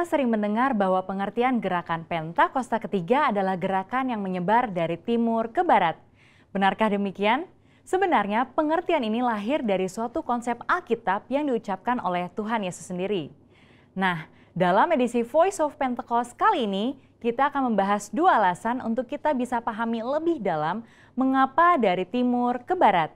Kita sering mendengar bahwa pengertian gerakan Pentakosta ketiga adalah gerakan yang menyebar dari timur ke barat. Benarkah demikian? Sebenarnya pengertian ini lahir dari suatu konsep Alkitab yang diucapkan oleh Tuhan Yesus sendiri. Nah, dalam edisi Voice of Pentecost kali ini, kita akan membahas dua alasan untuk kita bisa pahami lebih dalam mengapa dari timur ke barat.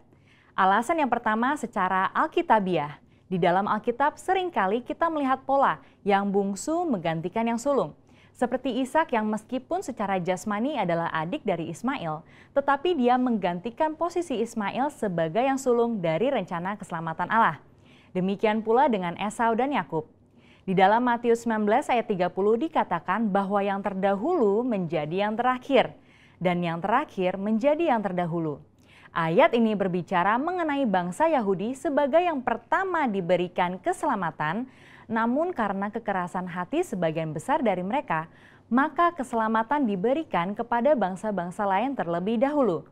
Alasan yang pertama secara alkitabiah. Di dalam Alkitab seringkali kita melihat pola yang bungsu menggantikan yang sulung. Seperti Ishak yang meskipun secara jasmani adalah adik dari Ismail, tetapi dia menggantikan posisi Ismail sebagai yang sulung dari rencana keselamatan Allah. Demikian pula dengan Esau dan Yakub. Di dalam Matius 19 ayat 30 dikatakan bahwa yang terdahulu menjadi yang terakhir, dan yang terakhir menjadi yang terdahulu. Ayat ini berbicara mengenai bangsa Yahudi sebagai yang pertama diberikan keselamatan, namun karena kekerasan hati sebagian besar dari mereka, maka keselamatan diberikan kepada bangsa-bangsa lain terlebih dahulu.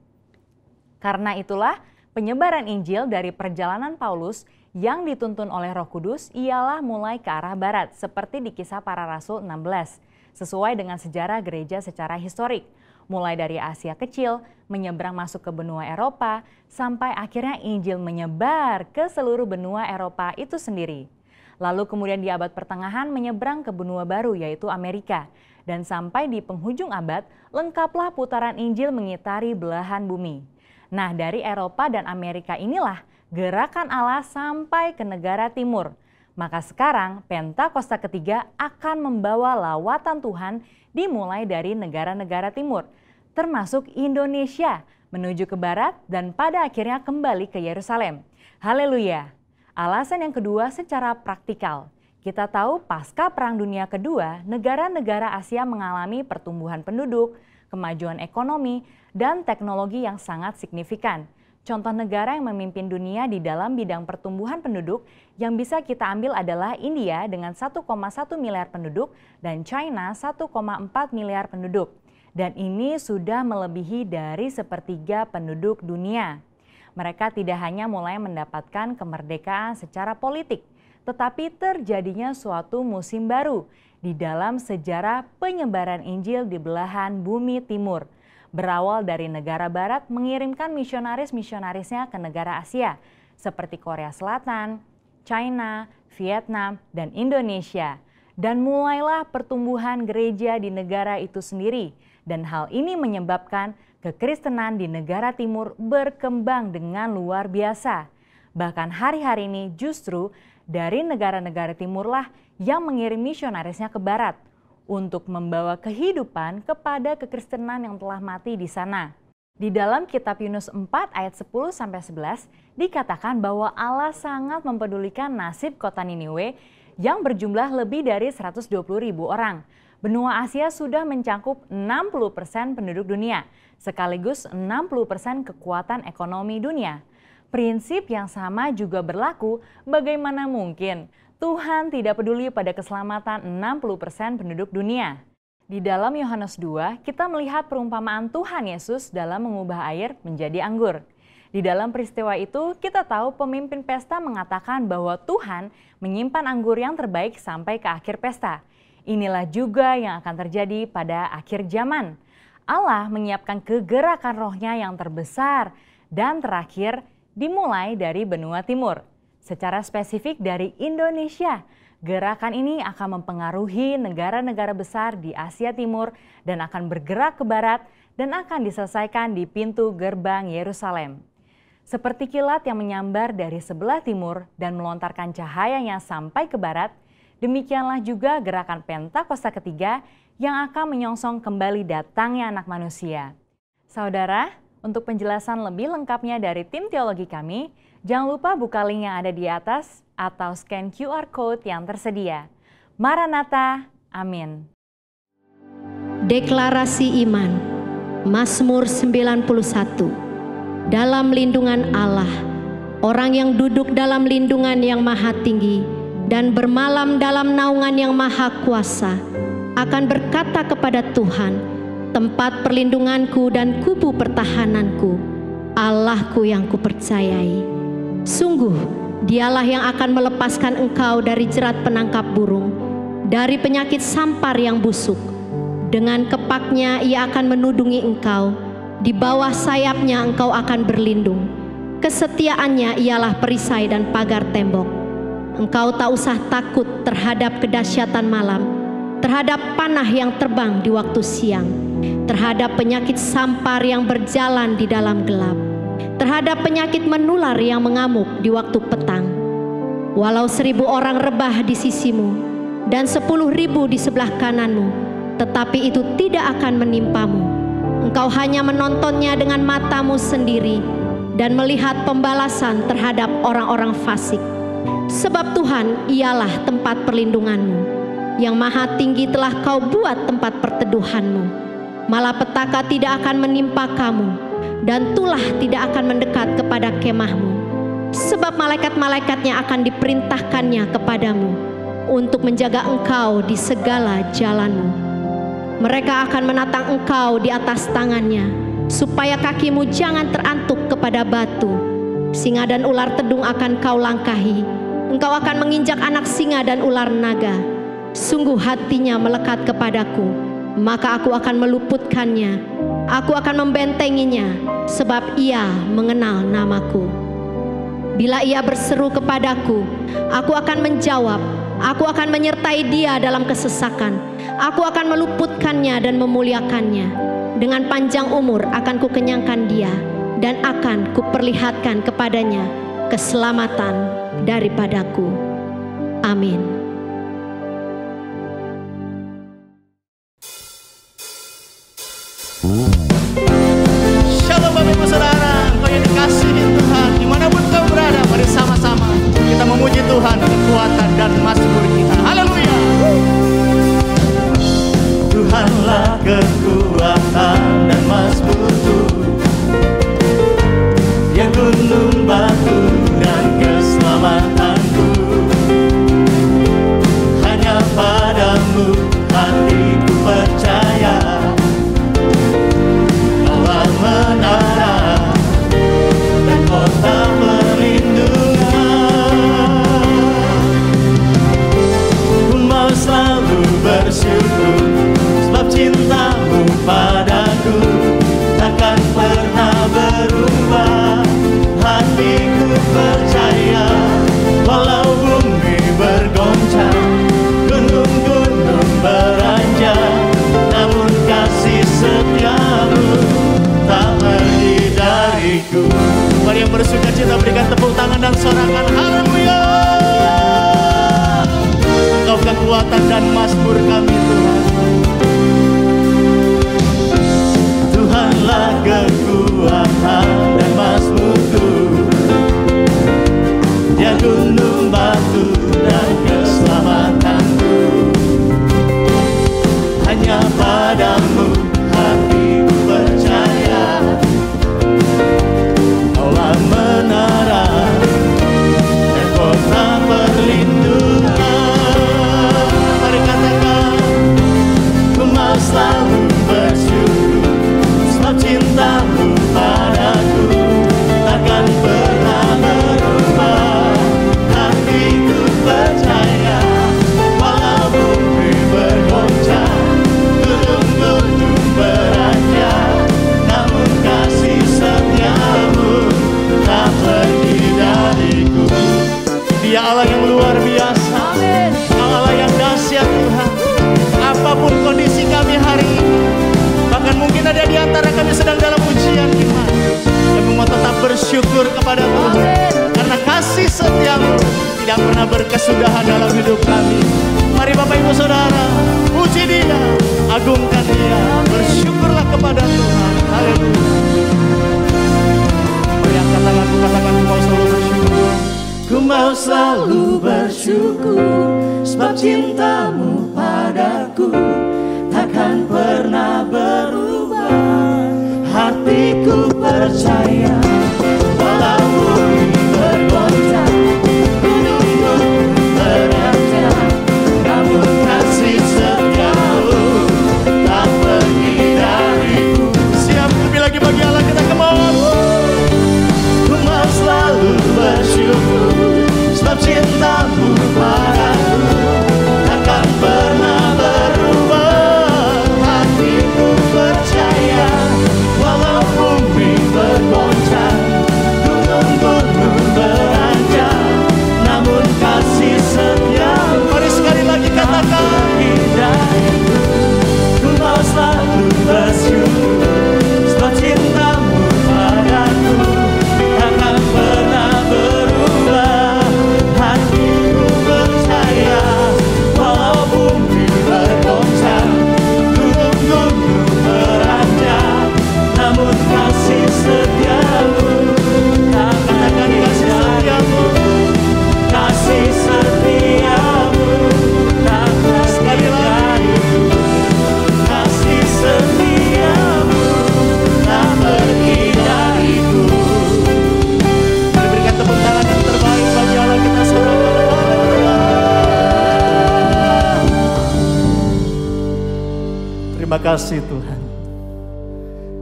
Karena itulah penyebaran Injil dari perjalanan Paulus yang dituntun oleh Roh Kudus ialah mulai ke arah barat, seperti di Kisah Para Rasul 16, sesuai dengan sejarah gereja secara historik. Mulai dari Asia Kecil, menyeberang masuk ke benua Eropa, sampai akhirnya Injil menyebar ke seluruh benua Eropa itu sendiri. Lalu kemudian di abad pertengahan menyeberang ke benua baru yaitu Amerika. Dan sampai di penghujung abad, lengkaplah putaran Injil mengitari belahan bumi. Nah, dari Eropa dan Amerika inilah gerakan Allah sampai ke negara timur. Maka sekarang Pentakosta ketiga akan membawa lawatan Tuhan dimulai dari negara-negara timur, termasuk Indonesia, menuju ke barat dan pada akhirnya kembali ke Yerusalem. Haleluya! Alasan yang kedua secara praktikal. Kita tahu pasca Perang Dunia Kedua, negara-negara Asia mengalami pertumbuhan penduduk, kemajuan ekonomi, dan teknologi yang sangat signifikan. Contoh negara yang memimpin dunia di dalam bidang pertumbuhan penduduk yang bisa kita ambil adalah India dengan 1,1 miliar penduduk dan China 1,4 miliar penduduk. Dan ini sudah melebihi dari sepertiga penduduk dunia. Mereka tidak hanya mulai mendapatkan kemerdekaan secara politik, tetapi terjadinya suatu musim baru di dalam sejarah penyebaran Injil di belahan bumi timur. Berawal dari negara barat mengirimkan misionaris-misionarisnya ke negara Asia seperti Korea Selatan, China, Vietnam, dan Indonesia. Dan mulailah pertumbuhan gereja di negara itu sendiri. Dan hal ini menyebabkan kekristenan di negara timur berkembang dengan luar biasa. Bahkan hari-hari ini justru dari negara-negara timurlah yang mengirim misionarisnya ke barat untuk membawa kehidupan kepada kekristenan yang telah mati di sana. Di dalam kitab Yunus 4 ayat 10-11 dikatakan bahwa Allah sangat mempedulikan nasib kota Niniwe yang berjumlah lebih dari 120.000 orang. Benua Asia sudah mencakup 60% penduduk dunia, sekaligus 60% kekuatan ekonomi dunia. Prinsip yang sama juga berlaku, bagaimana mungkin Tuhan tidak peduli pada keselamatan 60% penduduk dunia. Di dalam Yohanes 2, kita melihat perumpamaan Tuhan Yesus dalam mengubah air menjadi anggur. Di dalam peristiwa itu, kita tahu pemimpin pesta mengatakan bahwa Tuhan menyimpan anggur yang terbaik sampai ke akhir pesta. Inilah juga yang akan terjadi pada akhir zaman. Allah menyiapkan kegerakan rohnya yang terbesar dan terakhir dimulai dari benua timur. Secara spesifik dari Indonesia, gerakan ini akan mempengaruhi negara-negara besar di Asia Timur dan akan bergerak ke barat dan akan diselesaikan di pintu gerbang Yerusalem. Seperti kilat yang menyambar dari sebelah timur dan melontarkan cahayanya sampai ke barat, demikianlah juga gerakan Pentakosta ketiga yang akan menyongsong kembali datangnya Anak Manusia. Saudara, untuk penjelasan lebih lengkapnya dari tim teologi kami, jangan lupa buka link yang ada di atas atau scan QR Code yang tersedia. Maranatha, amin. Deklarasi Iman, Mazmur 91. Dalam lindungan Allah, orang yang duduk dalam lindungan yang maha tinggi dan bermalam dalam naungan yang maha kuasa akan berkata kepada Tuhan, tempat perlindunganku dan kubu pertahananku, Allahku yang kupercayai. Sungguh, dialah yang akan melepaskan engkau dari jerat penangkap burung, dari penyakit sampar yang busuk. Dengan kepaknya ia akan menudungi engkau, di bawah sayapnya engkau akan berlindung. Kesetiaannya ialah perisai dan pagar tembok. Engkau tak usah takut terhadap kedahsyatan malam, terhadap panah yang terbang di waktu siang, terhadap penyakit sampar yang berjalan di dalam gelap, terhadap penyakit menular yang mengamuk di waktu petang. Walau 1000 orang rebah di sisimu dan 10.000 di sebelah kananmu, tetapi itu tidak akan menimpamu. Engkau hanya menontonnya dengan matamu sendiri dan melihat pembalasan terhadap orang-orang fasik. Sebab Tuhan ialah tempat perlindunganmu, yang maha tinggi telah kau buat tempat perteduhanmu. Malapetaka tidak akan menimpa kamu, dan tulah tidak akan mendekat kepada kemahmu. Sebab malaikat-malaikatnya akan diperintahkannya kepadamu untuk menjaga engkau di segala jalanmu. Mereka akan menatang engkau di atas tangannya, supaya kakimu jangan terantuk kepada batu. Singa dan ular tedung akan kau langkahi. Engkau akan menginjak anak singa dan ular naga. Sungguh hatinya melekat kepadaku, maka aku akan meluputkannya. Aku akan membentenginya, sebab ia mengenal namaku. Bila ia berseru kepadaku, aku akan menjawab. Aku akan menyertai dia dalam kesesakan. Aku akan meluputkannya dan memuliakannya. Dengan panjang umur akan kukenyangkan dia, dan akan kuperlihatkan kepadanya keselamatan daripadaku. Amin. Shalom Bapak Ibu Saudara, engkau yang dikasihi Tuhan, dimanapun kau berada, mari sama-sama kita memuji Tuhan, kekuatan dan mazmur kita. Haleluya. Tuhanlah kekuatan dan mazmurku, Dia gunung batu dan keselamatanku. Hanya padamu hatiku percaya, menara dan kota perlindungan. Ku mau selalu bersyukur, sebab cintamu padaku takkan pernah berubah. Hatiku percaya, walau bumi bergoncang, gunung-gunung beranjak, namun kasih setiamu tak pergi dariku. Mari yang bersuka cita berikan tepuk tangan dan sorakan haleluya. Engkau kekuatan dan mazmur kami Tuhan. Tuhanlah kekuatan dan mazmurku, Dia gunung batu dan keselamatanku. Hanya padamu hatiku percaya, Kaulah menara dan kota perlindungan. Mari katakan, ku mau selalu bersyukur, sebab cintamu padaku takkan pernah berubah. Hatiku percaya, walau bumi bergoncang, gunung-gunung beranjak, namun kasih setiamu tak pergi dariku. Dia Allah yang luar biasa, Allah yang dahsyat Tuhan. Apapun kondisi kami hari ini, bahkan mungkin ada di antara kami sedang dalam ujian iman, kami mau tetap bersyukur kepada Tuhan, karena kasih setiamu tidak pernah berkesudahan dalam hidup kami. Mari Bapak Ibu Saudara, puji Dia, agungkan Dia, bersyukurlah kepada Tuhan. Haleluya. Mari angkat tanganku, katakan ku mau selalu bersyukur. Ku mau selalu bersyukur, sebab cintamu padaku takkan pernah berubah. Hatiku percaya, walau bumi bergoncang, gunung-gunung beranjak, namun kasih setiamu tak pergi dariku. Siap lebih lagi bagi Allah, kita kemauan. Ku mau selalu bersyukur, sebab cintamu padaku takkan pernah Terima kasih Tuhan.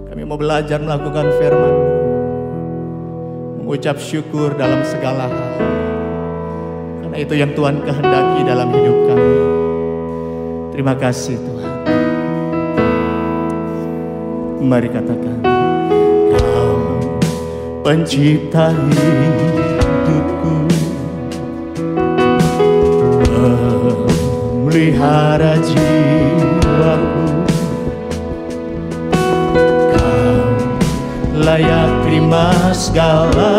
Kami mau belajar melakukan firman-Mu, mengucap syukur dalam segala hal. Karena itu yang Tuhan kehendaki dalam hidup kami. Terima kasih Tuhan. Mari katakan, Kau pencipta hidupku, memelihara jiwaku. Kau layak terima segala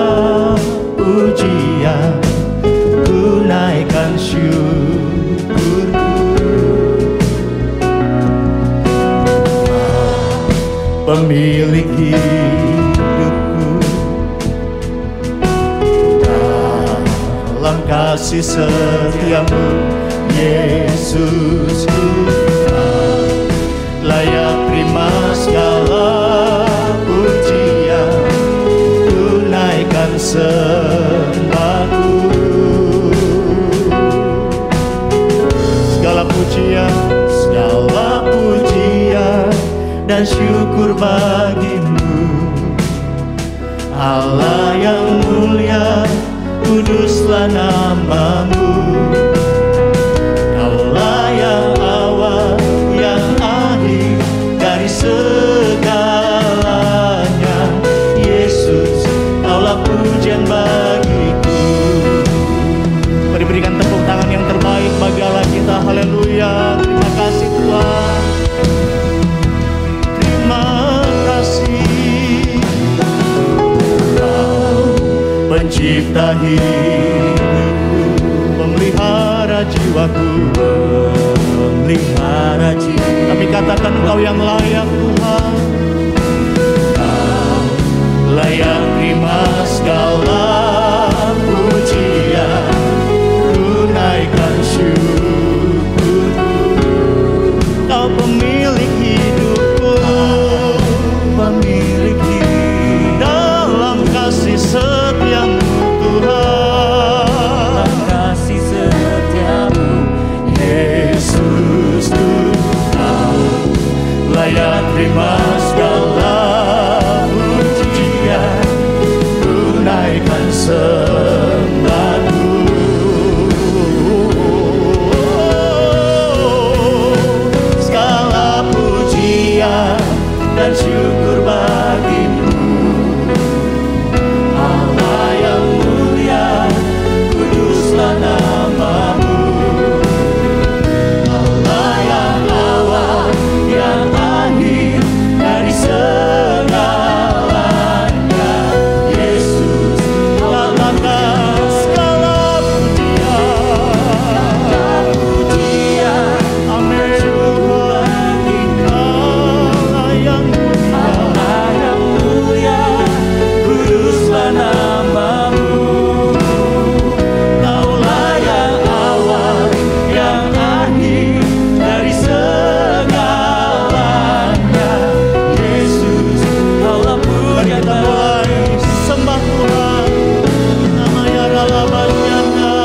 pujian, ku naikkan syukurku. Pemilik hidupku, dalam kasih setiamu Yesusku, layak terima segala pujian, ku naikkan sembahku. Segala pujian dan syukur bagimu, Allah yang mulia, kuduslah nama-Mu. Kaulah yang awal, yang akhir dari segalanya. Yesus, Kaulah pujian bagiku. Mari berikan tepuk tangan yang terbaik bagi Allah kita. Haleluya. Terima kasih Tuhan. Pencipta hidupku, pemelihara jiwaku, pemelihara jiwa. Kami katakan Engkau yang layak Tuhan. Kau layak terima segala pujian, ku naikkan syukurku. Kau pemilik hidupku, pemilik hidup, dalam kasih setiamu Tuhan, kasih setiamu Yesus. Kau layak terima segala pujian, ku naikkan sembahku. Segala pujian dan syukur bagimu, Allah yang mulia, kuduslah nama-Mu. Allah yang awal, yang akhir dari segalanya. Yesus, lakukan segala pujian, amin. Allah yang mulia, kuduslah nama-Mu. Kaulah yang awal, yang akhir dari segalanya. Yesus, Kaulah pujian. Kita mulai sembah Tuhan, namanya adalah Banyaknya.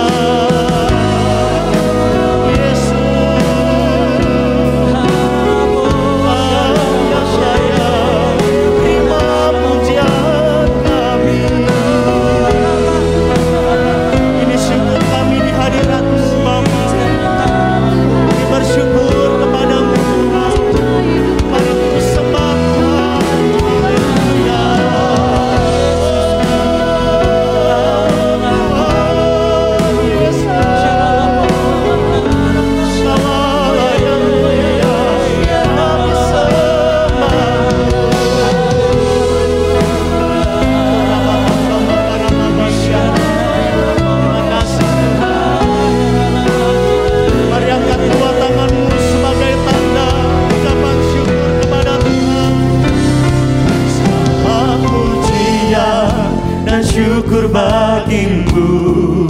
Syukur bagimu,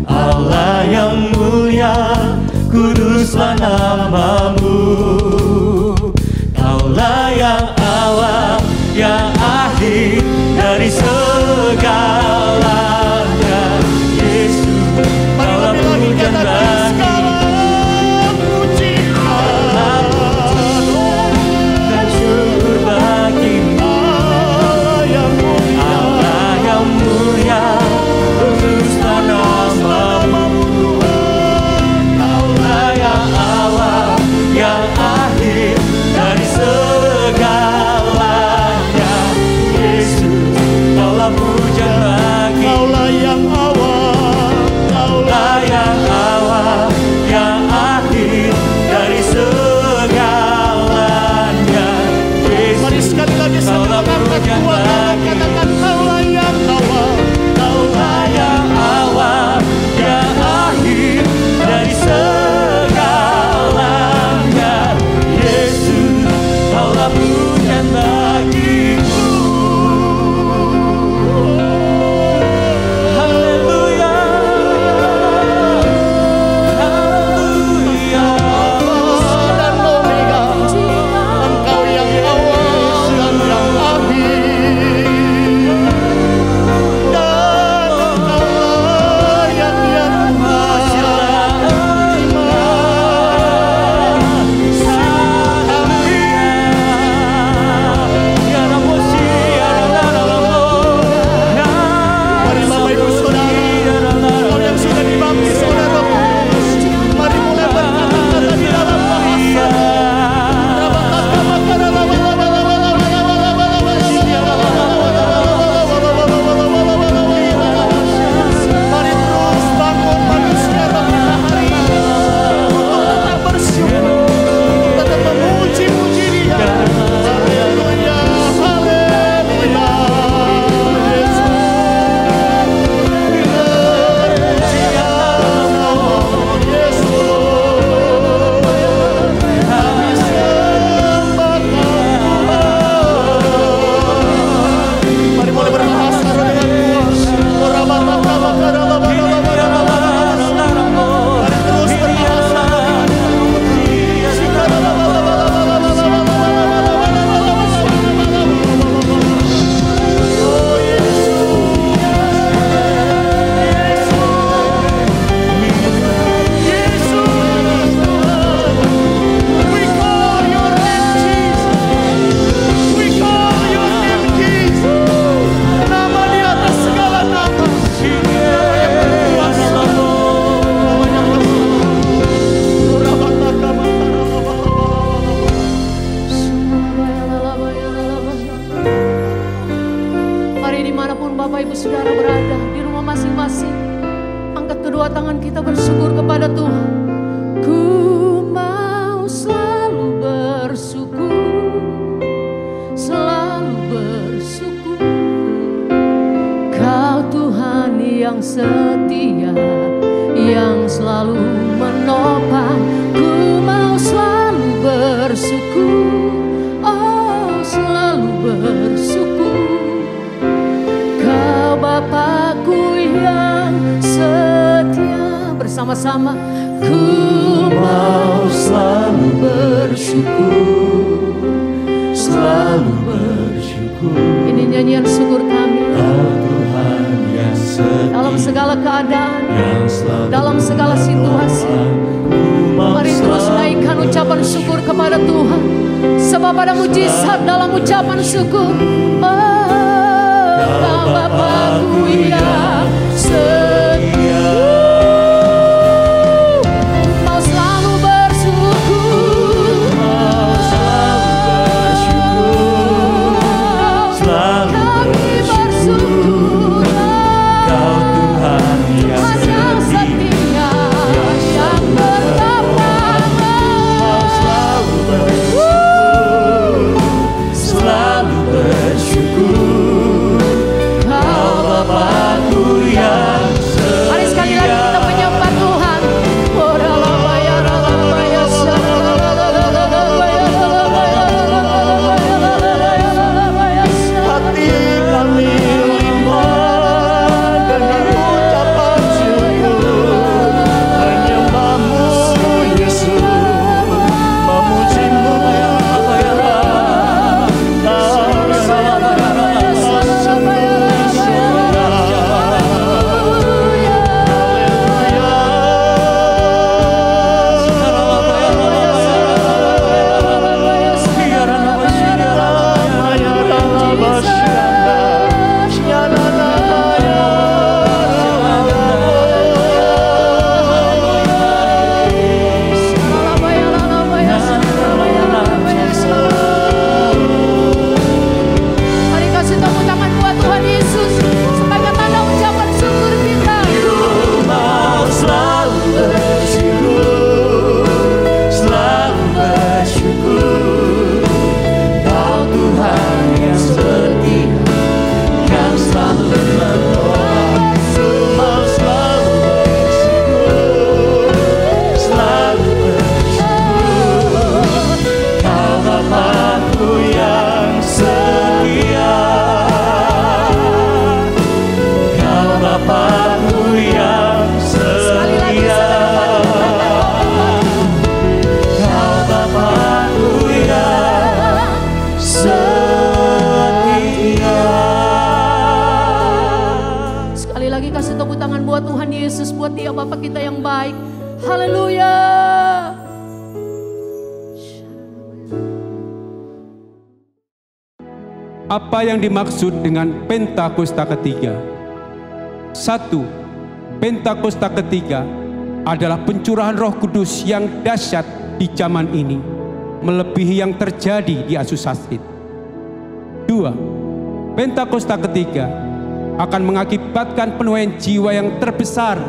Allah yang mulia, kuduslah nama-Mu. Kaulah yang awal, yang akhir dari segalanya. Yesus, Kaulah pujian bagimu. Bapak Ibu Saudara berada di rumah masing-masing, angkat kedua tangan kita bersyukur kepada Tuhan. Ku mau selalu bersyukur, selalu bersyukur. Kau Tuhan yang setia, yang selalu menopang. Ku mau selalu bersyukur, oh selalu bersyukur. Kau Bapakku yang setia. Bersama-sama, ku mau selalu bersyukur, selalu bersyukur. Ini nyanyian syukur kami. Kau Tuhan yang setia, dalam segala keadaan, dalam segala situasi. Mari terus naikkan ucapan syukur kepada Tuhan, sebab ada mujizat dalam ucapan syukur. Oh, Kau Bapakku yang setia, mau selalu bersyukur, mau selalu bersyukur, selalu kami bersyukur. Kau Tuhan yang setia, yang bertapa, mau selalu bersyukur, selalu bersyukur. Kau Bapakku yang setia. Mari sekali lagi kita menyembah Tuhan. Hati kami limpah dengan ucapan syukur, menyembahmu Yesus, memujimu ya Allah. Kau Mari kasih tepuk tangan buat Tuhan Yesus sebagai tanda ucapan syukur kita. mau selalu bersyukur, selalu bersyukur. Kau Tuhan yang setia, yang selalu menolong. Mau selalu bersyukur, selalu bersyukur. Kau Bapakku yang setia, Kau Bapakku yang setia, Kau Bapakku yang setia. Sekali lagi kasih tepuk tangan buat Tuhan Yesus, buat Dia Bapa kita yang baik. Haleluya. Apa yang dimaksud dengan Pentakosta ketiga? 1. Pentakosta ketiga adalah pencurahan Roh Kudus yang dahsyat di zaman ini, melebihi yang terjadi di Asusastit. 2. Pentakosta ketiga akan mengakibatkan penuaian jiwa yang terbesar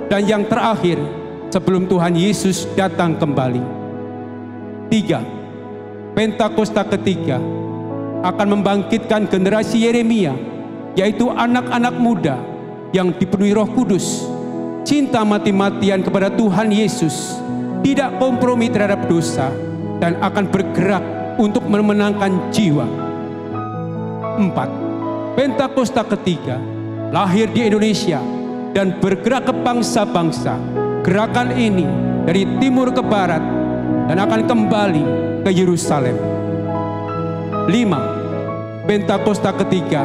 dan yang terakhir sebelum Tuhan Yesus datang kembali. 3. Pentakosta ketiga akan membangkitkan generasi Yeremia, yaitu anak-anak muda yang dipenuhi Roh Kudus, cinta mati-matian kepada Tuhan Yesus, tidak kompromi terhadap dosa, dan akan bergerak untuk memenangkan jiwa. 4. Pentakosta ketiga lahir di Indonesia dan bergerak ke bangsa-bangsa. Gerakan ini dari timur ke barat dan akan kembali ke Yerusalem. 5. Pentakosta ketiga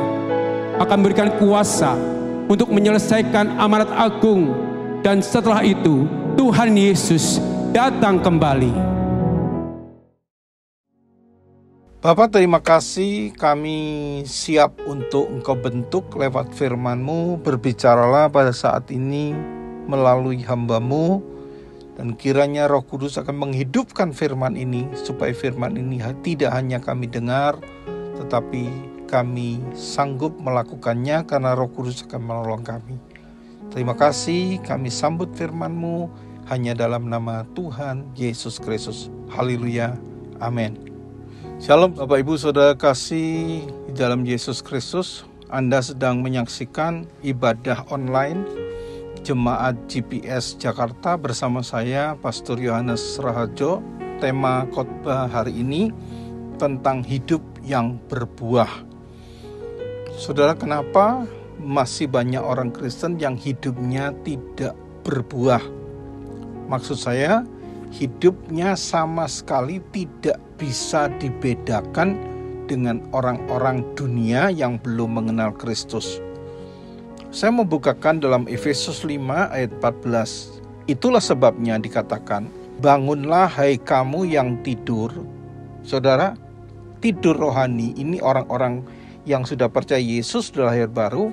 akan memberikan kuasa untuk menyelesaikan amanat agung, dan setelah itu Tuhan Yesus datang kembali. Bapak, terima kasih, kami siap untuk Engkau bentuk lewat firman-Mu. Berbicaralah pada saat ini melalui hamba-Mu, dan kiranya Roh Kudus akan menghidupkan firman ini, supaya firman ini tidak hanya kami dengar, tetapi kami sanggup melakukannya karena Roh Kudus akan menolong kami. Terima kasih, kami sambut firman-Mu hanya dalam nama Tuhan Yesus Kristus. Haleluya. Amin. Shalom Bapak Ibu Saudara kasih di dalam Yesus Kristus. Anda sedang menyaksikan ibadah online Jemaat GPS Jakarta bersama saya Pastor Yohanes Raharjo. Tema khotbah hari ini tentang hidup yang berbuah. Saudara, kenapa masih banyak orang Kristen yang hidupnya tidak berbuah? Maksud saya, hidupnya sama sekali tidak bisa dibedakan dengan orang-orang dunia yang belum mengenal Kristus. Saya membukakan dalam Efesus 5 ayat 14. Itulah sebabnya dikatakan, bangunlah hai kamu yang tidur. Saudara, tidur rohani ini orang-orang yang sudah percaya Yesus sudah lahir baru,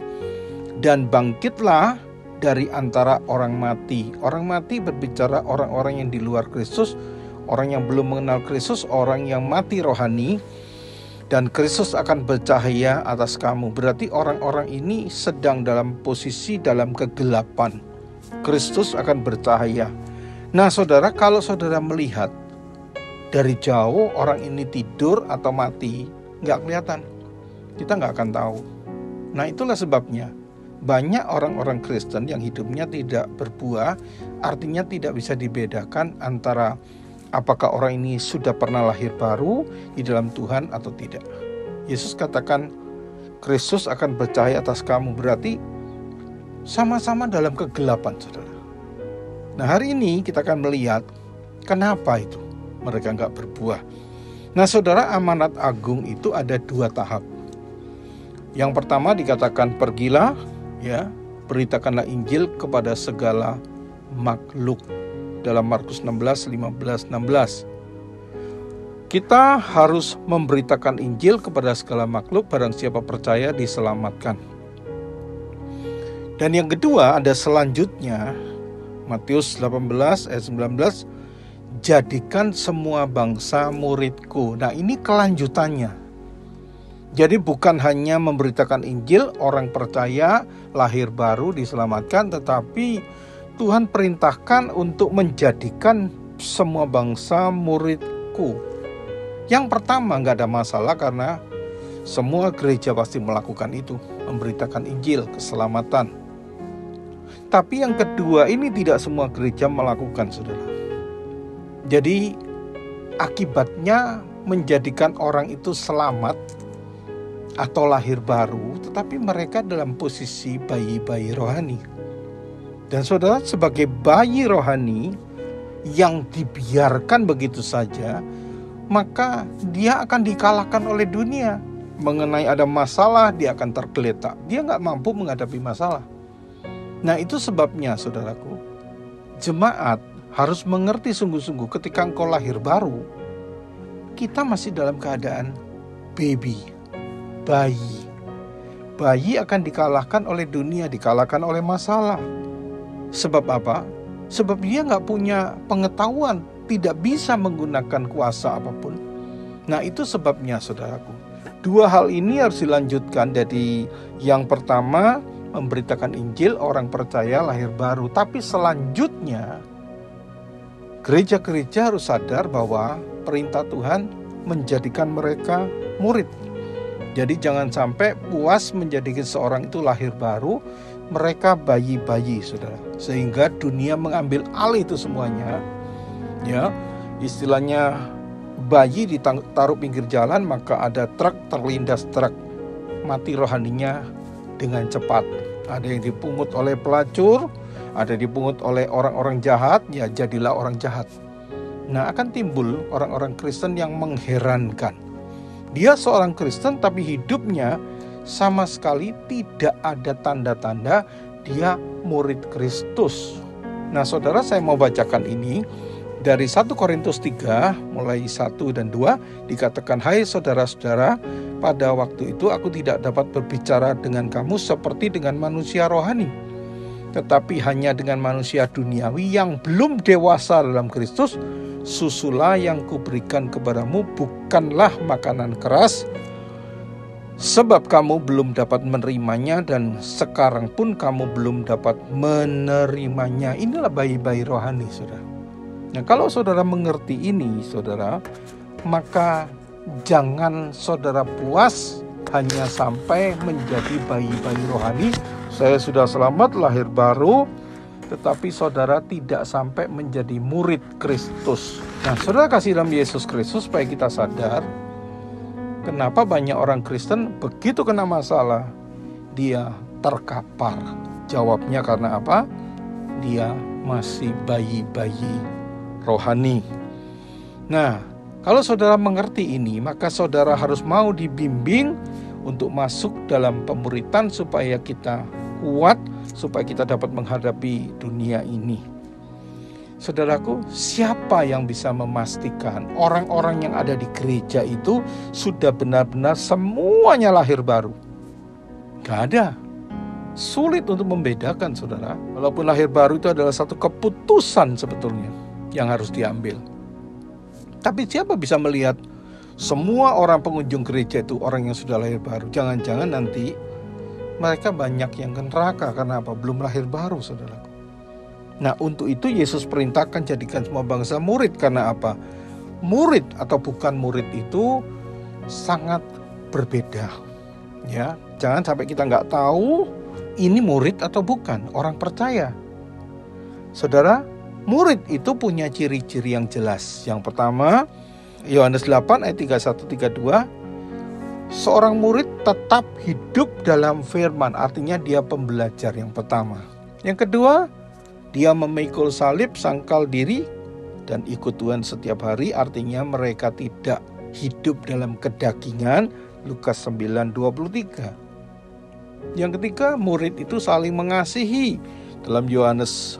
dan bangkitlah dari antara orang mati. Orang mati berbicara orang-orang yang di luar Kristus, orang yang belum mengenal Kristus, orang yang mati rohani, dan Kristus akan bercahaya atas kamu. Berarti orang-orang ini sedang dalam posisi dalam kegelapan. Kristus akan bercahaya. Nah saudara, kalau saudara melihat dari jauh orang ini tidur atau mati, nggak kelihatan. Kita nggak akan tahu. Nah itulah sebabnya banyak orang-orang Kristen yang hidupnya tidak berbuah, artinya tidak bisa dibedakan antara apakah orang ini sudah pernah lahir baru di dalam Tuhan atau tidak. Yesus katakan Kristus akan bercahaya atas kamu, berarti sama-sama dalam kegelapan, saudara. Nah hari ini kita akan melihat kenapa itu mereka nggak berbuah. Nah saudara, amanat agung itu ada 2 tahap. Yang pertama dikatakan pergilah, ya, beritakanlah Injil kepada segala makhluk. Dalam Markus 16, 15, 16. Kita harus memberitakan Injil kepada segala makhluk, barang siapa percaya diselamatkan. Dan yang kedua ada selanjutnya, Matius 18 ayat 19, jadikan semua bangsa muridku. Nah ini kelanjutannya. Jadi bukan hanya memberitakan Injil, orang percaya, lahir baru, diselamatkan, tetapi Tuhan perintahkan untuk menjadikan semua bangsa muridku. Yang pertama nggak ada masalah karena semua gereja pasti melakukan itu, memberitakan Injil, keselamatan. Tapi yang kedua ini tidak semua gereja melakukan, saudara. Jadi akibatnya menjadikan orang itu selamat atau lahir baru, tetapi mereka dalam posisi bayi-bayi rohani. Dan saudara, sebagai bayi rohani yang dibiarkan begitu saja, maka dia akan dikalahkan oleh dunia. Mengenai ada masalah, dia akan tergeletak. Dia nggak mampu menghadapi masalah. Nah itu sebabnya saudaraku, jemaat harus mengerti sungguh-sungguh ketika engkau lahir baru, kita masih dalam keadaan baby, bayi. Bayi akan dikalahkan oleh dunia, dikalahkan oleh masalah. Sebab apa? Sebab dia nggak punya pengetahuan, tidak bisa menggunakan kuasa apapun. Nah itu sebabnya saudaraku, 2 hal ini harus dilanjutkan. Jadi yang pertama memberitakan Injil, orang percaya lahir baru. Tapi selanjutnya gereja-gereja harus sadar bahwa perintah Tuhan menjadikan mereka murid. Jadi jangan sampai puas menjadikan seorang itu lahir baru, mereka bayi-bayi, saudara. Sehingga dunia mengambil alih itu semuanya. Ya, istilahnya bayi ditaruh pinggir jalan, maka ada truk terlindas truk. Mati rohaninya dengan cepat. Ada yang dipungut oleh pelacur, ada dipungut oleh orang-orang jahat, ya jadilah orang jahat. Nah, akan timbul orang-orang Kristen yang mengherankan. Dia seorang Kristen tapi hidupnya sama sekali tidak ada tanda-tanda dia murid Kristus. Nah saudara, saya mau bacakan ini dari 1 Korintus 3 mulai 1 dan 2 dikatakan, hai saudara-saudara, pada waktu itu aku tidak dapat berbicara dengan kamu seperti dengan manusia rohani, tetapi hanya dengan manusia duniawi yang belum dewasa dalam Kristus. Susulah yang kuberikan kepadamu bukanlah makanan keras, Sebab kamu belum dapat menerimanya dan sekarang pun kamu belum dapat menerimanya. Inilah bayi-bayi rohani, saudara. Nah, kalau saudara mengerti ini, saudara, maka jangan saudara puas hanya sampai menjadi bayi-bayi rohani. Saya sudah selamat, lahir baru, tetapi saudara tidak sampai menjadi murid Kristus. Nah, saudara kasih dalam Yesus Kristus supaya kita sadar, kenapa banyak orang Kristen begitu kena masalah, dia terkapar. Jawabnya karena apa? Dia masih bayi-bayi rohani. Nah, kalau saudara mengerti ini, maka saudara harus mau dibimbing untuk masuk dalam pemuritan supaya kita kuat, supaya kita dapat menghadapi dunia ini. Saudaraku, siapa yang bisa memastikan orang-orang yang ada di gereja itu sudah benar-benar semuanya lahir baru? Gak ada. Sulit untuk membedakan, saudara. Walaupun lahir baru itu adalah satu keputusan sebetulnya yang harus diambil. Tapi siapa bisa melihat semua orang pengunjung gereja itu orang yang sudah lahir baru? Jangan-jangan nanti mereka banyak yang ke neraka karena apa? Belum lahir baru, saudaraku. Nah, untuk itu Yesus perintahkan jadikan semua bangsa murid. Karena apa? Murid atau bukan murid itu sangat berbeda. Ya, jangan sampai kita nggak tahu ini murid atau bukan, orang percaya. Saudara, murid itu punya ciri-ciri yang jelas. Yang pertama, Yohanes 8 ayat 31-32, seorang murid tetap hidup dalam firman, artinya dia pembelajar yang pertama. Yang kedua, dia memikul salib, sangkal diri, dan ikut Tuhan setiap hari, artinya mereka tidak hidup dalam kedagingan, Lukas 9:23. Yang ketiga, murid itu saling mengasihi, dalam Yohanes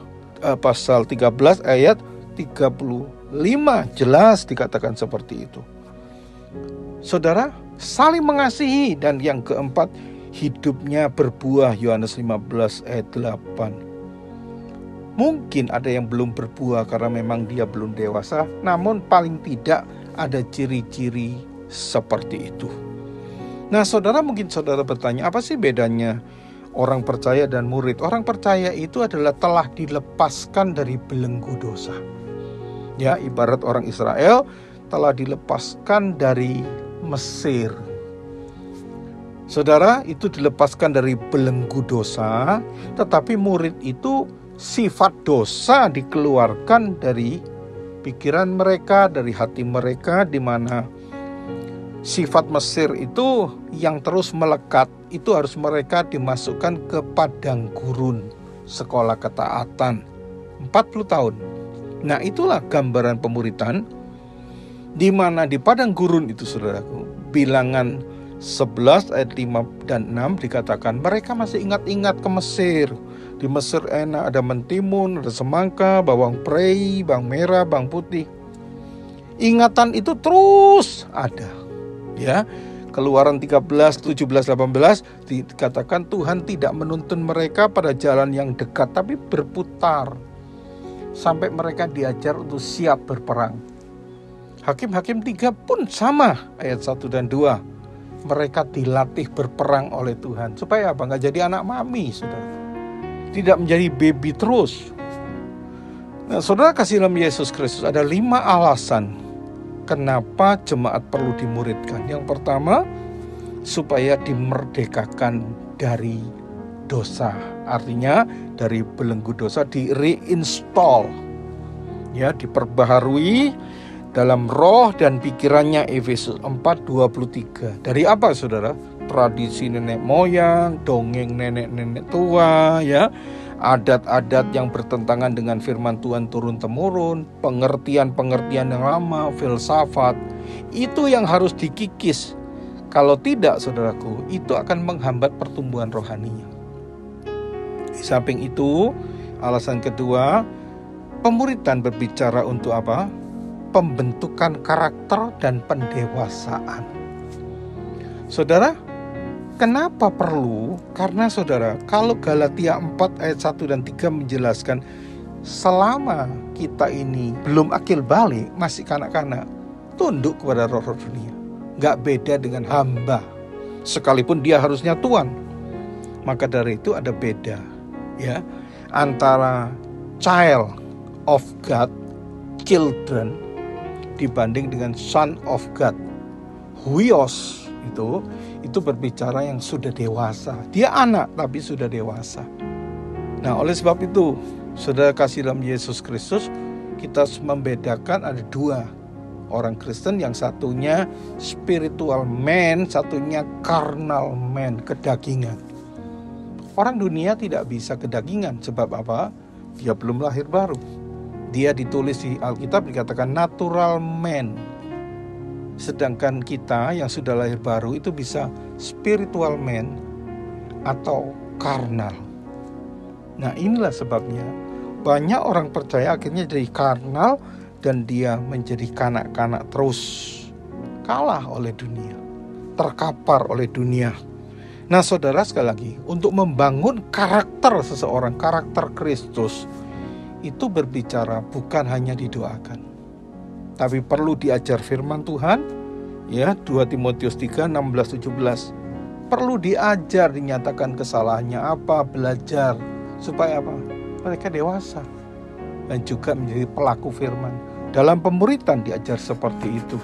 pasal 13 ayat 35 jelas dikatakan seperti itu. Saudara, saling mengasihi. Dan yang keempat, hidupnya berbuah, Yohanes 15 ayat 8. Mungkin ada yang belum berbuah karena memang dia belum dewasa, namun paling tidak ada ciri-ciri seperti itu. Nah, saudara, mungkin saudara bertanya, apa sih bedanya orang percaya dan murid? Orang percaya itu adalah telah dilepaskan dari belenggu dosa. Ya, ibarat orang Israel telah dilepaskan dari Mesir. Saudara, itu dilepaskan dari belenggu dosa, tetapi murid itu sifat dosa dikeluarkan dari pikiran mereka, dari hati mereka, di mana sifat Mesir itu yang terus melekat, itu harus mereka dimasukkan ke padang gurun, sekolah ketaatan 40 tahun. Nah, itulah gambaran pemuritan, di mana di padang gurun itu, saudaraku, Bilangan 11 ayat 5 dan 6 dikatakan mereka masih ingat-ingat ke Mesir. Di Mesir enak, ada mentimun, ada semangka, bawang prei, bawang merah, bawang putih. Ingatan itu terus ada. Ya, Keluaran 13, 17, 18 dikatakan Tuhan tidak menuntun mereka pada jalan yang dekat, tapi berputar sampai mereka diajar untuk siap berperang. Hakim-Hakim 3 pun sama, ayat 1 dan 2. Mereka dilatih berperang oleh Tuhan. Supaya apa? Nggak jadi anak mami, saudara. Tidak menjadi baby terus. Nah, saudara kasih dalam Yesus Kristus, ada 5 alasan kenapa jemaat perlu dimuridkan. Yang pertama, supaya dimerdekakan dari dosa. Artinya dari belenggu dosa di reinstall. Ya, diperbaharui dalam roh dan pikirannya, Efesus 4:23. Dari apa, saudara? Tradisi nenek moyang, dongeng nenek-nenek tua, ya, adat-adat yang bertentangan dengan firman Tuhan turun-temurun, pengertian-pengertian yang lama, filsafat, itu yang harus dikikis. Kalau tidak, saudaraku, itu akan menghambat pertumbuhan rohaninya. Di samping itu, alasan kedua, pemuritan berbicara untuk apa? Pembentukan karakter dan pendewasaan. Saudara, kenapa perlu? Karena saudara, kalau Galatia 4 ayat 1 dan 3 menjelaskan, selama kita ini belum akil balik, masih kanak-kanak, tunduk kepada roh-roh dunia. Gak beda dengan hamba. sekalipun dia harusnya tuan. Maka dari itu ada beda ya antara child of God, children, dibanding dengan son of God. Huios itu berbicara yang sudah dewasa. Dia anak tapi sudah dewasa. Nah, oleh sebab itu, saudara kasih dalam Yesus Kristus, kita harus membedakan ada dua orang Kristen, yang satunya spiritual man, satunya carnal man, kedagingan. Orang dunia tidak bisa kedagingan, sebab apa? Dia belum lahir baru. Dia ditulis di Alkitab dikatakan natural man. Sedangkan kita yang sudah lahir baru itu bisa spiritual man atau carnal. Nah, inilah sebabnya banyak orang percaya akhirnya jadi karnal dan dia menjadi kanak-kanak terus, kalah oleh dunia, terkapar oleh dunia. Nah, saudara, sekali lagi, untuk membangun karakter seseorang, karakter Kristus, itu berbicara bukan hanya didoakan, tapi perlu diajar firman Tuhan, ya, 2 Timotius 3, 16-17. Perlu diajar, dinyatakan kesalahannya apa, belajar, supaya apa? Mereka dewasa dan juga menjadi pelaku firman. Dalam pemuritan diajar seperti itu.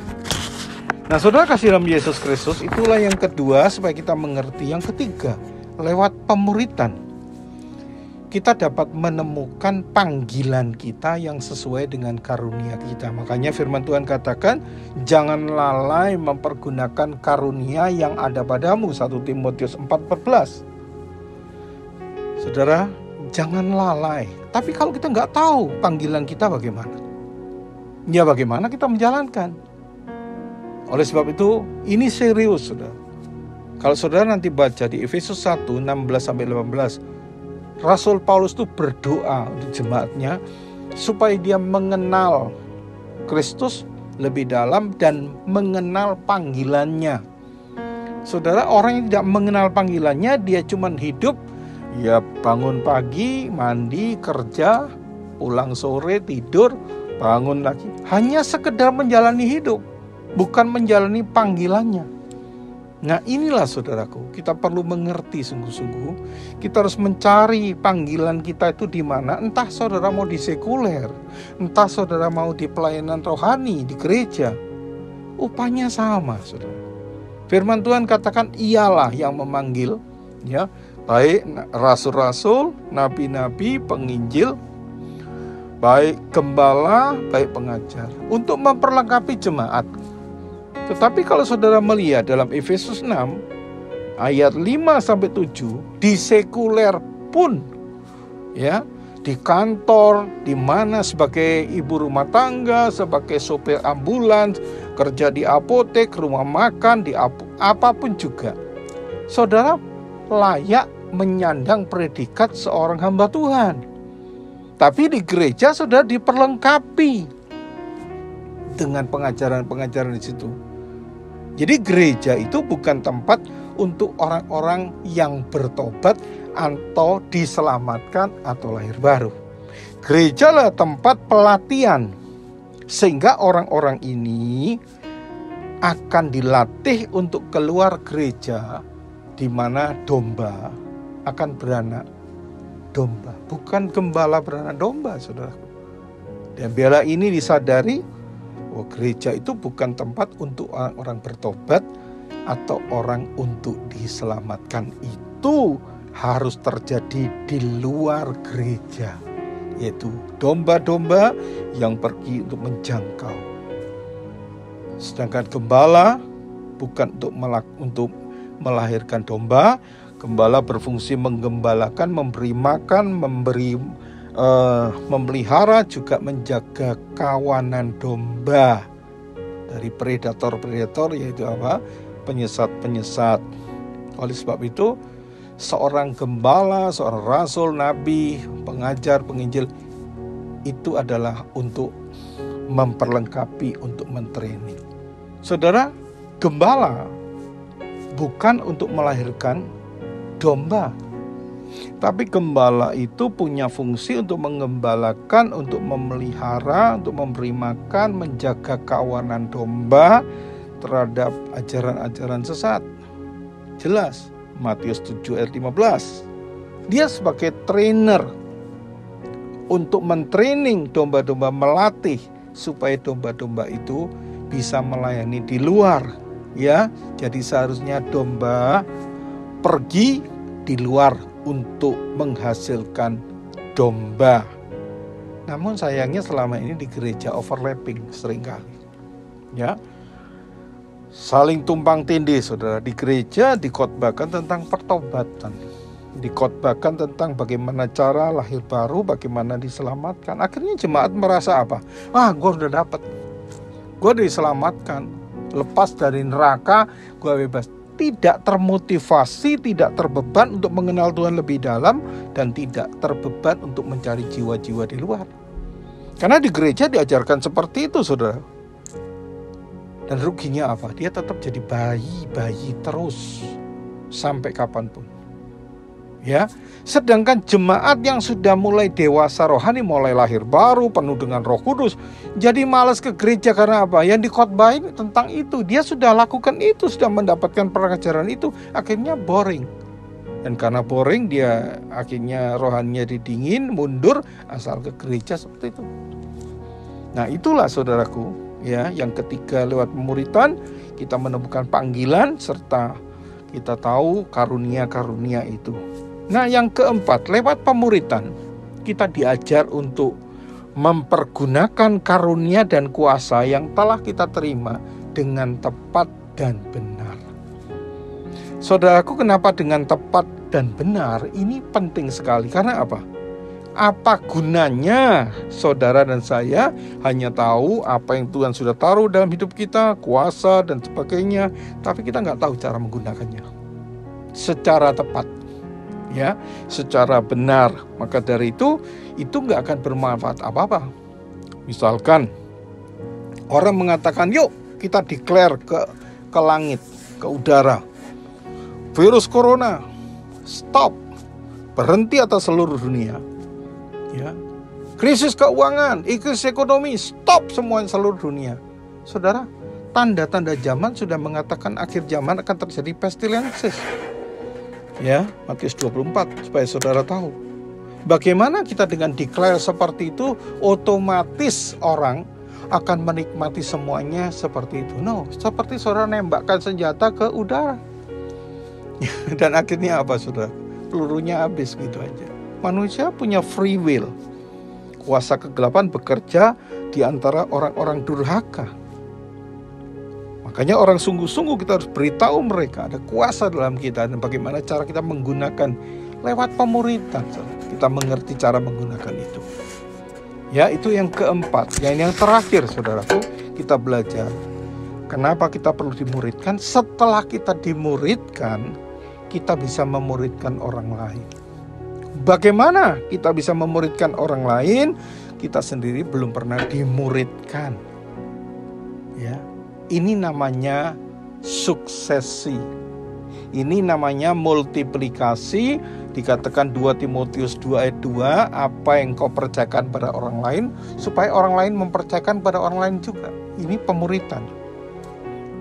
Nah, saudara kasih dalam Yesus Kristus, itulah yang kedua supaya kita mengerti. Yang ketiga, lewat pemuritan kita dapat menemukan panggilan kita yang sesuai dengan karunia kita. Makanya firman Tuhan katakan, jangan lalai mempergunakan karunia yang ada padamu. 1 Timotius 4:14. Saudara, jangan lalai. Tapi kalau kita nggak tahu panggilan kita bagaimana? Ya bagaimana kita menjalankan? Oleh sebab itu, ini serius, saudara. Kalau saudara nanti baca di Efesus 1, 16-18, Rasul Paulus itu berdoa untuk jemaatnya supaya dia mengenal Kristus lebih dalam dan mengenal panggilannya. Saudara, orang yang tidak mengenal panggilannya, dia cuma hidup, ya bangun pagi, mandi, kerja, pulang sore, tidur, bangun lagi. Hanya sekedar menjalani hidup, bukan menjalani panggilannya. Nah, inilah saudaraku, kita perlu mengerti sungguh-sungguh. Kita harus mencari panggilan kita itu di mana. Entah saudara mau di sekuler, entah saudara mau di pelayanan rohani, di gereja, upahnya sama, saudara. Firman Tuhan katakan ialah yang memanggil, ya, baik rasul-rasul, nabi-nabi, penginjil, baik gembala, baik pengajar, untuk memperlengkapi jemaat. Tetapi kalau saudara melihat dalam Efesus 6 ayat 5-7, di sekuler pun, ya, di kantor, di mana sebagai ibu rumah tangga, sebagai sopir ambulans, kerja di apotek, rumah makan, di apapun juga, saudara layak menyandang predikat seorang hamba Tuhan. Tapi di gereja saudara diperlengkapi dengan pengajaran-pengajaran di situ. Jadi gereja itu bukan tempat untuk orang-orang yang bertobat atau diselamatkan atau lahir baru. Gereja lah tempat pelatihan, sehingga orang-orang ini akan dilatih untuk keluar gereja di mana domba akan beranak domba, bukan gembala beranak domba, saudara. Dan bila ini disadari, gereja itu bukan tempat untuk orang-orang bertobat atau orang untuk diselamatkan. Itu harus terjadi di luar gereja, yaitu domba-domba yang pergi untuk menjangkau. Sedangkan gembala bukan untuk melahirkan domba. Gembala berfungsi menggembalakan, memberi makan, memelihara, juga menjaga kawanan domba dari predator-predator, yaitu apa? Penyesat-penyesat. Oleh sebab itu, seorang gembala, seorang rasul, nabi, pengajar, penginjil, itu adalah untuk memperlengkapi, untuk mentraining. Saudara, gembala bukan untuk melahirkan domba. Tapi gembala itu punya fungsi untuk menggembalakan, untuk memelihara, untuk memberi makan, menjaga kawanan domba terhadap ajaran-ajaran sesat. jelas. Matius 7 ayat 15. Dia sebagai trainer untuk mentraining domba-domba, melatih supaya domba-domba itu bisa melayani di luar, ya. Jadi seharusnya domba pergi di luar untuk menghasilkan domba. Namun sayangnya selama ini di gereja overlapping seringkali, ya. Saling tumpang tindih, saudara. Di gereja dikhotbahkan tentang pertobatan, dikhotbahkan tentang bagaimana cara lahir baru, bagaimana diselamatkan. Akhirnya jemaat merasa apa? Gue udah dapat, gue udah diselamatkan, lepas dari neraka, gue bebas. Tidak termotivasi, tidak terbeban untuk mengenal Tuhan lebih dalam, dan tidak terbeban untuk mencari jiwa-jiwa di luar. Karena di gereja diajarkan seperti itu, saudara. Dan ruginya apa? Dia tetap jadi bayi terus sampai kapanpun. Ya, sedangkan jemaat yang sudah mulai dewasa rohani, mulai lahir baru, penuh dengan Roh Kudus, jadi malas ke gereja karena apa? Yang dikhotbahin tentang itu, dia sudah lakukan itu, sudah mendapatkan pengajaran itu, akhirnya boring. Dan karena boring, dia akhirnya rohaninya didingin, mundur, asal ke gereja seperti itu. Nah, itulah saudaraku, ya, yang ketiga lewat pemuritan kita menemukan panggilan serta kita tahu karunia-karunia itu. Nah, yang keempat, lewat pemuritan kita diajar untuk mempergunakan karunia dan kuasa yang telah kita terima dengan tepat dan benar. Saudaraku, kenapa dengan tepat dan benar? Ini penting sekali. Karena apa? Apa gunanya saudara dan saya hanya tahu apa yang Tuhan sudah taruh dalam hidup kita, kuasa dan sebagainya, tapi kita nggak tahu cara menggunakannya secara tepat, ya, secara benar. Maka dari itu nggak akan bermanfaat apa-apa. Misalkan orang mengatakan, yuk kita declare ke langit, ke udara, virus corona stop, berhenti atas seluruh dunia, ya. Krisis keuangan, krisis ekonomi, stop semua seluruh dunia. Saudara, tanda-tanda zaman sudah mengatakan akhir zaman akan terjadi pestilensis. Ya, Matius 24, supaya saudara tahu. Bagaimana kita dengan declare seperti itu, otomatis orang akan menikmati semuanya seperti itu. No, seperti saudara nembakkan senjata ke udara. Dan akhirnya apa, saudara? Pelurunya habis gitu aja. Manusia punya free will. Kuasa kegelapan bekerja di antara orang-orang durhaka. Makanya orang sungguh-sungguh kita harus beritahu mereka ada kuasa dalam kita dan bagaimana cara kita menggunakan lewat pemuritan. Kita mengerti cara menggunakan itu. Ya, itu yang keempat. Yang terakhir, saudaraku, kita belajar kenapa kita perlu dimuridkan. Setelah kita dimuridkan, kita bisa memuridkan orang lain. Bagaimana kita bisa memuridkan orang lain? Kita sendiri belum pernah dimuridkan. Ya. Ini namanya suksesi. Ini namanya multiplikasi. Dikatakan 2 Timotius 2 ayat 2, apa yang kau percayakan pada orang lain, supaya orang lain mempercayakan pada orang lain juga. Ini pemuritan.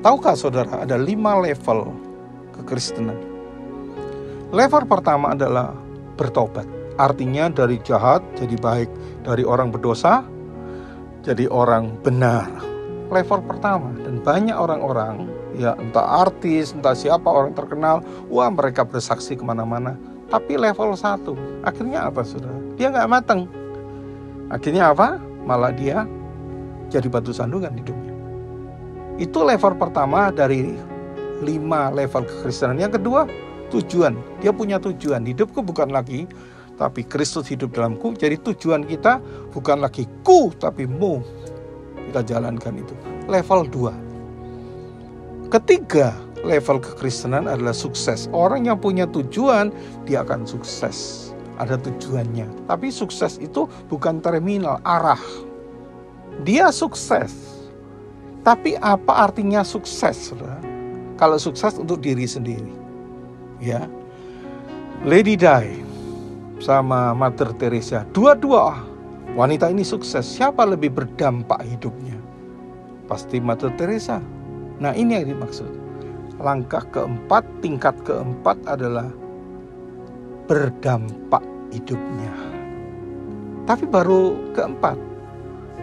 Tahukah saudara, ada 5 level kekristenan. Level pertama adalah bertobat. Artinya dari jahat jadi baik, dari orang berdosa jadi orang benar. Level pertama. Dan banyak orang-orang, ya entah artis, entah siapa orang terkenal, wah mereka bersaksi kemana-mana. Tapi level 1, akhirnya apa saudara? Dia gak matang. Akhirnya apa? Malah dia jadi batu sandungan hidupnya. Itu level pertama dari 5 level kekristenan. Yang kedua, tujuan. Dia punya tujuan. Hidupku bukan lagi, tapi Kristus hidup dalamku. Jadi tujuan kita bukan lagi ku, tapi mu. Kita jalankan itu. Level 2. Ketiga level kekristenan adalah sukses. Orang yang punya tujuan, dia akan sukses. Ada tujuannya. Tapi sukses itu bukan terminal, arah. Dia sukses. Tapi apa artinya sukses, saudara? Kalau sukses untuk diri sendiri. Ya. Lady Di sama Mother Teresa, dua-dua wanita ini sukses. Siapa lebih berdampak hidupnya? Pasti Mother Teresa. Nah, ini yang dimaksud. langkah keempat, tingkat keempat adalah berdampak hidupnya. Tapi baru keempat,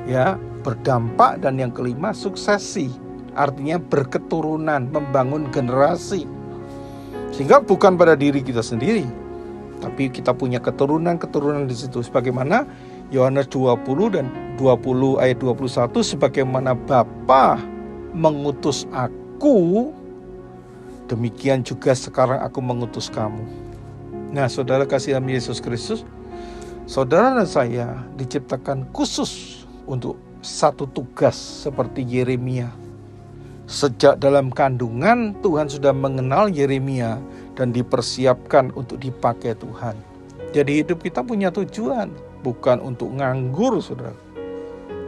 ya, berdampak, dan yang kelima suksesi, artinya berketurunan, membangun generasi. Sehingga bukan pada diri kita sendiri, tapi kita punya keturunan di situ. Sebagaimana Yohanes 20 dan 20 ayat 21, sebagaimana Bapa mengutus aku, demikian juga sekarang aku mengutus kamu. Nah, saudara kasih dalam Yesus Kristus, saudara dan saya diciptakan khusus untuk satu tugas seperti Yeremia. Sejak dalam kandungan Tuhan sudah mengenal Yeremia dan dipersiapkan untuk dipakai Tuhan. Jadi hidup kita punya tujuan, bukan untuk nganggur, saudara.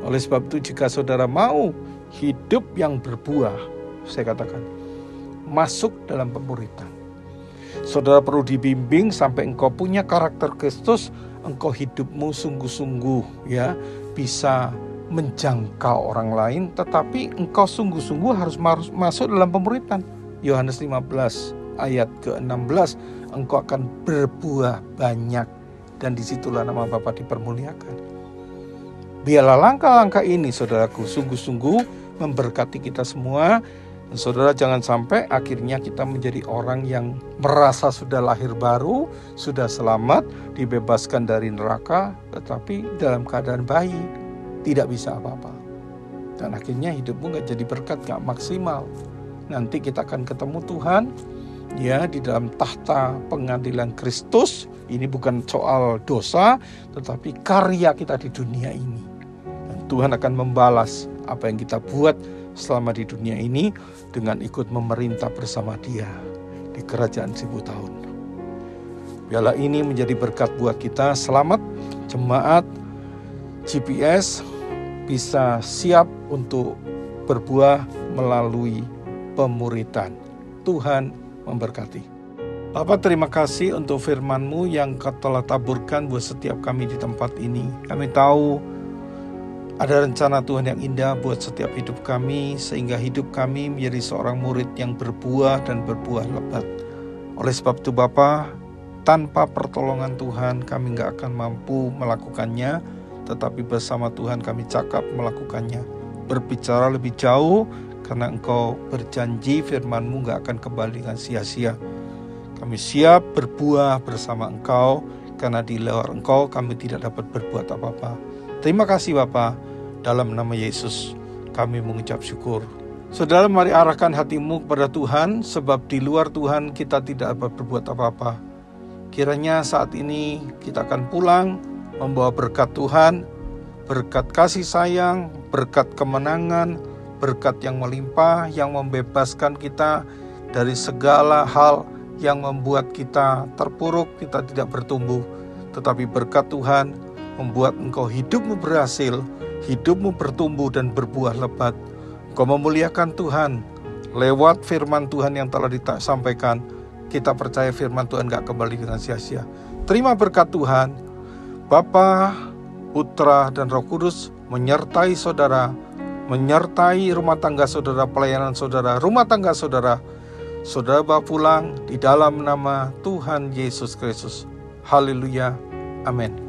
Oleh sebab itu, jika saudara mau hidup yang berbuah, saya katakan, masuk dalam pemuritan. Saudara perlu dibimbing sampai engkau punya karakter Kristus, engkau hidupmu sungguh-sungguh, ya, bisa menjangkau orang lain, tetapi engkau sungguh-sungguh harus masuk dalam pemuritan. Yohanes 15 ayat ke-16, engkau akan berbuah banyak, dan disitulah nama Bapa dipermuliakan. Biarlah langkah-langkah ini, saudaraku, sungguh-sungguh memberkati kita semua. Dan saudara, jangan sampai akhirnya kita menjadi orang yang merasa sudah lahir baru, sudah selamat, dibebaskan dari neraka, tetapi dalam keadaan bayi, tidak bisa apa-apa. Dan akhirnya hidupmu gak jadi berkat, gak maksimal. Nanti kita akan ketemu Tuhan, ya, di dalam tahta pengadilan Kristus. Ini bukan soal dosa, tetapi karya kita di dunia ini. Dan Tuhan akan membalas apa yang kita buat selama di dunia ini dengan ikut memerintah bersama Dia di kerajaan 1000 tahun. Biarlah ini menjadi berkat buat kita. Selamat jemaat GPS bisa siap untuk berbuah melalui pemuritan. Tuhan memberkati. Bapa, terima kasih untuk firman-Mu yang Kau telah taburkan buat setiap kami di tempat ini. Kami tahu ada rencana Tuhan yang indah buat setiap hidup kami, sehingga hidup kami menjadi seorang murid yang berbuah dan berbuah lebat. Oleh sebab itu Bapa, tanpa pertolongan Tuhan kami gak akan mampu melakukannya, tetapi bersama Tuhan kami cakap melakukannya. Berbicara lebih jauh, karena Engkau berjanji firman-Mu gak akan kembali dengan sia-sia. Kami siap berbuah bersama Engkau, karena di luar Engkau kami tidak dapat berbuat apa-apa. Terima kasih Bapa, dalam nama Yesus kami mengucap syukur. Saudara, mari arahkan hatimu kepada Tuhan, sebab di luar Tuhan kita tidak dapat berbuat apa-apa. Kiranya saat ini kita akan pulang membawa berkat Tuhan, berkat kasih sayang, berkat kemenangan, berkat yang melimpah, yang membebaskan kita dari segala hal yang membuat kita terpuruk, kita tidak bertumbuh. Tetapi berkat Tuhan membuat engkau hidupmu berhasil, hidupmu bertumbuh dan berbuah lebat. Engkau memuliakan Tuhan lewat firman Tuhan yang telah disampaikan. Kita percaya firman Tuhan gak kembali dengan sia-sia. Terima berkat Tuhan. Bapa, Putra, dan Roh Kudus menyertai saudara, menyertai rumah tangga saudara, pelayanan saudara, rumah tangga saudara. Saudara bawa pulang di dalam nama Tuhan Yesus Kristus. Haleluya. Amin.